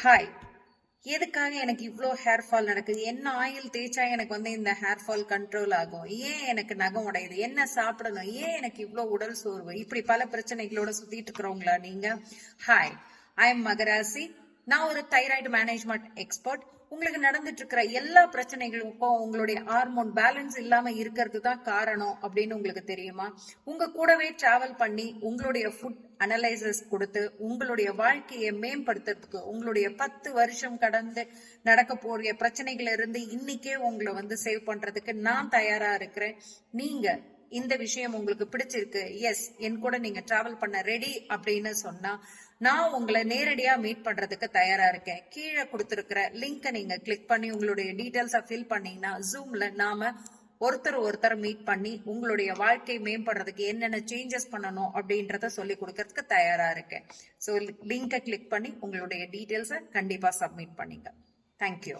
Hi. எதுக்காக எனக்கு இவ்வளோ ஹேர் ஃபால் நடக்குது? என்ன ஆயில் தேய்ச்சா எனக்கு இந்த ஹேர் ஃபால் கண்ட்ரோல் ஆகும்? ஏன் எனக்கு நகம் உடையுது? என்ன சாப்பிடணும்? ஏன் எனக்கு இவ்வளோ உடல் சோர்வு? இப்படி பல பிரச்சனைகளோட சுத்திட்டு இருக்கிறவங்களா நீங்க? ஹாய், ஐ எம் மகராசி. நான் ஒரு தைராய்டு மேனேஜ்மெண்ட் எக்ஸ்பர்ட். உங்களுக்கு நடந்துட்டு இருக்கிற எல்லா பிரச்சனைகளுக்கும் உங்களுடைய ஹார்மோன் பேலன்ஸ் இல்லாம இருக்கிறது தான் காரணம் அப்படின்னு உங்களுக்கு தெரியுமா? உங்க கூடவே டிராவல் பண்ணி உங்களுடைய ஃபுட் அனலைசஸ் கொடுத்து உங்களுடைய வாழ்க்கையை மேம்படுத்துறதுக்கு உங்களுடைய 10 வருஷம் கடந்து நடக்க போற பிரச்சனைகள் இருந்து இன்னைக்கே உங்களை சேவ் பண்றதுக்கு நான் தயாரா இருக்கிறேன். நீங்க இந்த விஷயம் உங்களுக்கு பிடிச்சிருக்கு, எஸ் என் கூட நீங்க டிராவல் பண்ண ரெடி அப்படின்னு சொன்னா நான் உங்களை நேரடியா மீட் பண்றதுக்கு தயாரா இருக்கேன். கீழே கொடுத்திருக்கிற லிங்கை நீங்க கிளிக் பண்ணி உங்களுடைய டீடைல்ஸை ஃபில் பண்ணீங்கன்னா ஜூம்ல நாம ஒருத்தர் மீட் பண்ணி உங்களுடைய வாழ்க்கை மேம்படுறதுக்கு என்னென்ன சேஞ்சஸ் பண்ணணும் அப்படின்றத சொல்லி கொடுக்கறதுக்கு தயாரா இருக்கேன். ஸோ லிங்கை கிளிக் பண்ணி உங்களுடைய டீடைல்ஸை கண்டிப்பா சப்மிட் பண்ணிங்க. தேங்க்யூ.